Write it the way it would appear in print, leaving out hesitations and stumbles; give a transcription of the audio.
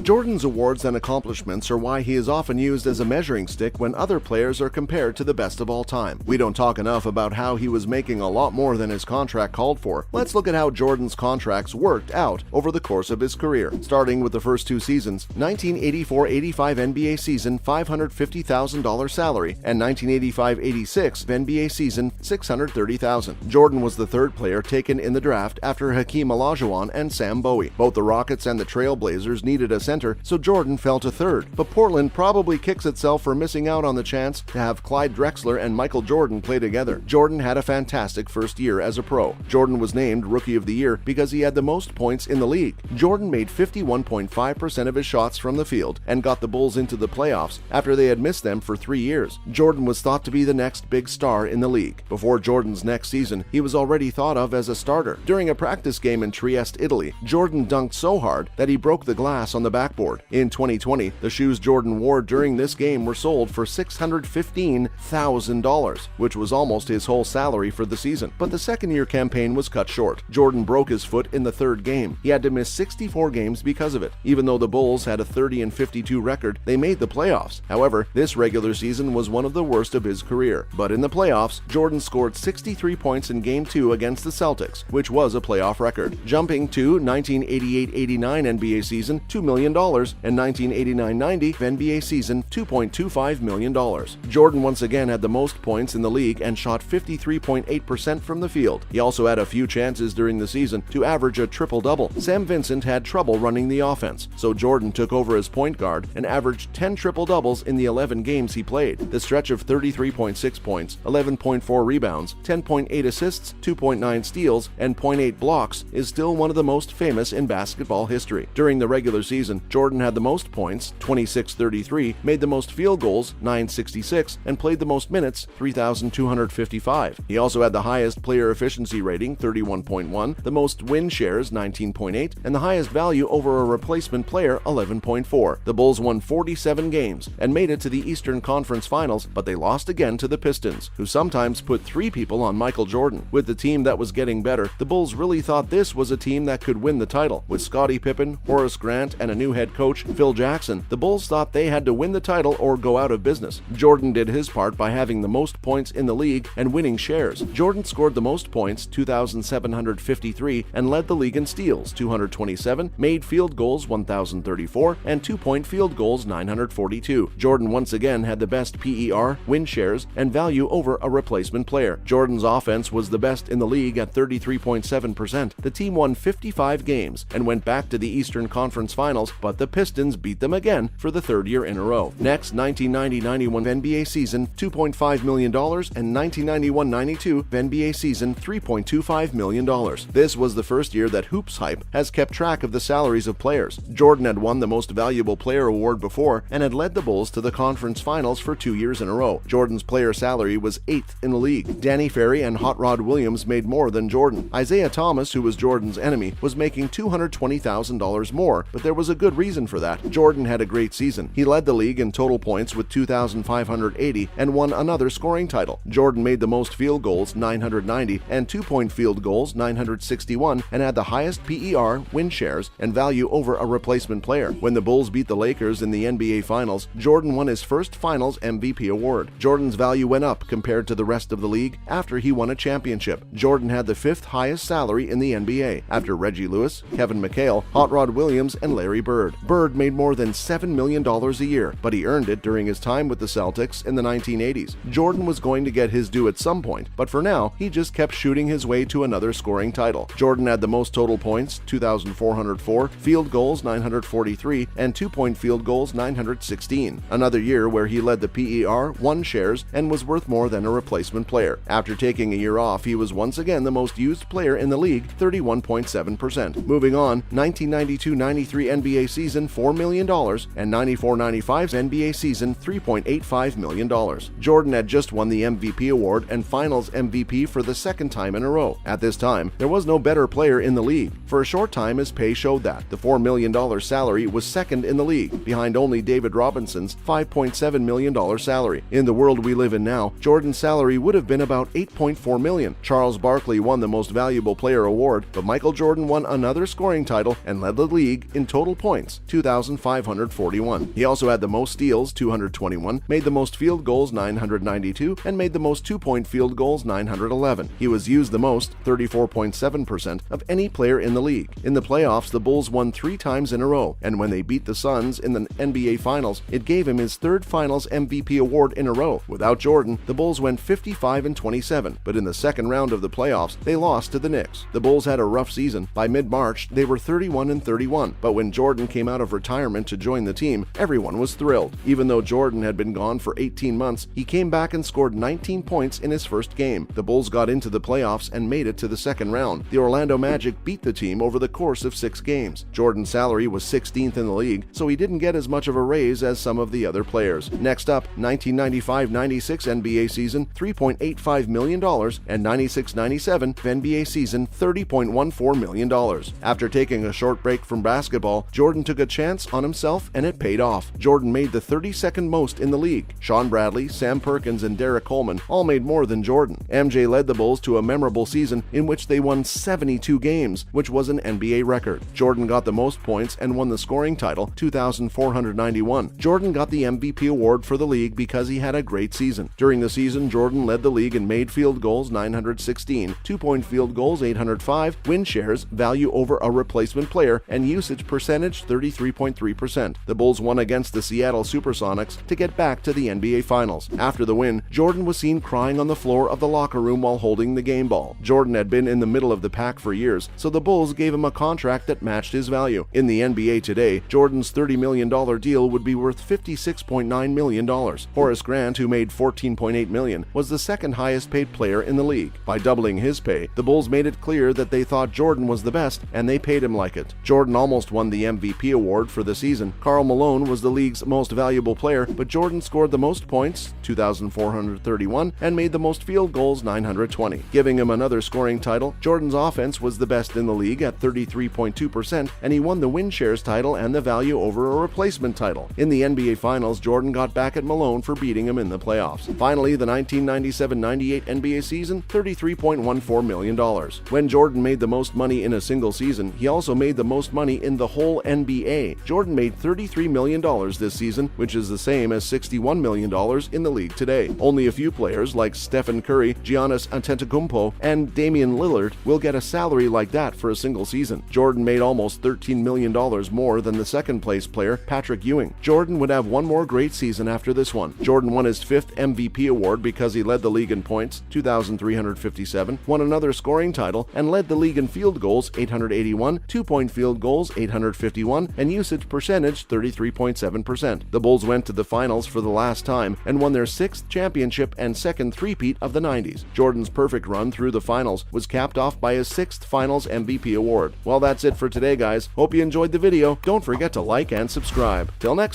Jordan's awards and accomplishments are why he is often used as a measuring stick when other players are compared to the best of all time. We don't talk enough about how he was making a lot more than his contract called for. Let's look at how Jordan's contracts worked out over the course of his career. Starting with the first two seasons, 1984-85 NBA season $550,000 salary, and 1985-86 NBA season $630,000. Jordan was the third player taken in the draft after Hakeem Olajuwon and Sam Bowie. Both the Rockets and the Trail Blazers needed a center, so Jordan fell to third. But Portland probably kicks itself for missing out on the chance to have Clyde Drexler and Michael Jordan play together. Jordan had a fantastic first year as a pro. Jordan was named Rookie of the Year because he had the most points in the league. Jordan made 51.5% of his shots from the field and got the Bulls into the playoffs after they had missed them for 3 years. Jordan was thought to be the next big star in the league. Before Jordan's next season, he was already thought of as a starter. During a practice game in Trieste, Italy, Jordan dunked so hard that he broke the glass on the backboard. In 2020, the shoes Jordan wore during this game were sold for $615,000, which was almost his whole salary for the season. But the second-year campaign was cut short. Jordan broke his foot in the third game. He had to miss 64 games because of it. Even though the Bulls had a 30-52 record, they made the playoffs. However, this regular season was one of the worst of his career. But in the playoffs, Jordan scored 63 points in Game 2 against the Celtics, which was a playoff record. Jumping to 1988-89 NBA season, $2 million, and 1989-90 NBA season, $2.25 million. Jordan once again had the most points in the league and shot 53.8% from the field. He also had a few chances during the season to average a triple-double. Sam Vincent had trouble running the offense, so Jordan took over as point guard and averaged 10 triple-doubles in the 11 games he played. The stretch of 33.6 points, 11.4 rebounds, 10.8 assists, 2.9 steals, and 0.8 blocks is still one of the most famous in basketball history. During the regular season, Jordan had the most points, 2633, made the most field goals, 966, and played the most minutes, 3,255. He also had the highest player efficiency rating, 31.1, the most win shares, 19.8, and the highest value over a replacement player, 11.4. The Bulls won 47 games and made it to the Eastern Conference Finals, but they lost again to the Pistons, who sometimes put 3 people on Michael Jordan. With the team that was getting better, the Bulls really thought this was a team that could win the title. With Scottie Pippen, Horace Grant, and a new head coach, Phil Jackson, the Bulls thought they had to win the title or go out of business. Jordan did his part by having the most points in the league and winning shares. Jordan scored the most points, 2,753, and led the league in steals, 227, made field goals, 1,034, and 2-point field goals, 942. Jordan once again had the best PER, win shares, and value over a replacement player. Jordan's offense was the best in the league at 33.7%. The team won 55 games and went back to the Eastern Conference Finals, but the Pistons beat them again for the third year in a row. Next, 1990-91 NBA season, $2.5 million, and 1991-92 NBA season, $3.25 million. This was the first year that Hoops Hype has kept track of the salaries of players. Jordan had won the Most Valuable Player award before and had led the Bulls to the conference finals for 2 years in a row. Jordan's player salary was 8th in the league. Danny Ferry and Hot Rod Williams made more than Jordan. Isaiah Thomas, who was Jordan's enemy, was making $220,000 more, but there was a good reason for that. Jordan had a great season. He led the league in total points with 2,580 and won another scoring title. Jordan made the most field goals, 990, and 2-point field goals, 961, and had the highest PER, win shares, and value over a replacement player. When the Bulls beat the Lakers in the NBA Finals, Jordan won his first Finals MVP award. Jordan's value went up compared to the rest of the league after he won a championship. Jordan had the 5th highest salary in the NBA, after Reggie Lewis, Kevin McHale, Hot Rod Williams, and Larry Bird. Bird made more than $7 million a year, but he earned it during his time with the Celtics in the 1980s. Jordan was going to get his due at some point, but for now, he just kept shooting his way to another scoring title. Jordan had the most total points, 2,404, field goals, 943, and 2-point field goals, 916. Another year where he led the PER, won shares, and was worth more than a replacement player. After taking a year off, he was once again the most used player in the league, 31.7%. Moving on, 1992-93 NBA season, $4 million, and 94-95 NBA season, $3.85 million. Jordan had just won the MVP award and Finals MVP for the second time in a row. At this time, there was no better player in the league. For a short time, his pay showed that. The $4 million salary was second in the league, behind only David Robinson's $5.7 million salary. In the world we live in now, Jordan's salary would have been about $8.4 million. Charles Barkley won the Most Valuable Player award, but Michael Jordan won another scoring title and led the league in total points points, 2,541. He also had the most steals, 221, made the most field goals, 992, and made the most two-point field goals, 911. He was used the most, 34.7%, of any player in the league. In the playoffs, the Bulls won 3 times in a row, and when they beat the Suns in the NBA Finals, it gave him his 3rd Finals MVP award in a row. Without Jordan, the Bulls went 55-27, but in the second round of the playoffs, they lost to the Knicks. The Bulls had a rough season. By mid-March, they were 31-31, but when Jordan came out of retirement to join the team, everyone was thrilled. Even though Jordan had been gone for 18 months, he came back and scored 19 points in his first game. The Bulls got into the playoffs and made it to the second round. The Orlando Magic beat the team over the course of 6 games. Jordan's salary was 16th in the league, so he didn't get as much of a raise as some of the other players. Next up, 1995-96 NBA season, $3.85 million, and 96-97 NBA season, $30.14 million. After taking a short break from basketball, Jordan took a chance on himself and it paid off. Jordan made the 32nd most in the league. Sean Bradley, Sam Perkins, and Derek Coleman all made more than Jordan. MJ led the Bulls to a memorable season in which they won 72 games, which was an NBA record. Jordan got the most points and won the scoring title, 2,491. Jordan got the MVP award for the league because he had a great season. During the season, Jordan led the league in made field goals, 916, two-point field goals, 805, win shares, value over a replacement player, and usage percentage, 33.3%. The Bulls won against the Seattle Supersonics to get back to the NBA Finals. After the win, Jordan was seen crying on the floor of the locker room while holding the game ball. Jordan had been in the middle of the pack for years, so the Bulls gave him a contract that matched his value. In the NBA today, Jordan's $30 million deal would be worth $56.9 million. Horace Grant, who made $14.8 million, was the second highest paid player in the league. By doubling his pay, the Bulls made it clear that they thought Jordan was the best, and they paid him like it. Jordan almost won the MVP award for the season. Karl Malone was the league's most valuable player, but Jordan scored the most points, 2,431, and made the most field goals, 920. Giving him another scoring title, Jordan's offense was the best in the league at 33.2%, and he won the win shares title and the value over a replacement title. In the NBA Finals, Jordan got back at Malone for beating him in the playoffs. Finally, the 1997-98 NBA season, $33.14 million. When Jordan made the most money in a single season, he also made the most money in the whole NBA. Jordan made $33 million this season, which is the same as $61 million in the league today. Only a few players like Stephen Curry, Giannis Antetokounmpo, and Damian Lillard will get a salary like that for a single season. Jordan made almost $13 million more than the second-place player, Patrick Ewing. Jordan would have one more great season after this one. Jordan won his 5th MVP award because he led the league in points, 2,357, won another scoring title, and led the league in field goals, 881, two-point field goals, 851, and usage percentage, 33.7%. The Bulls went to the finals for the last time and won their 6th championship and second three-peat of the 90s. Jordan's perfect run through the finals was capped off by his 6th Finals MVP award. Well, that's it for today, guys. Hope you enjoyed the video. Don't forget to like and subscribe. Till next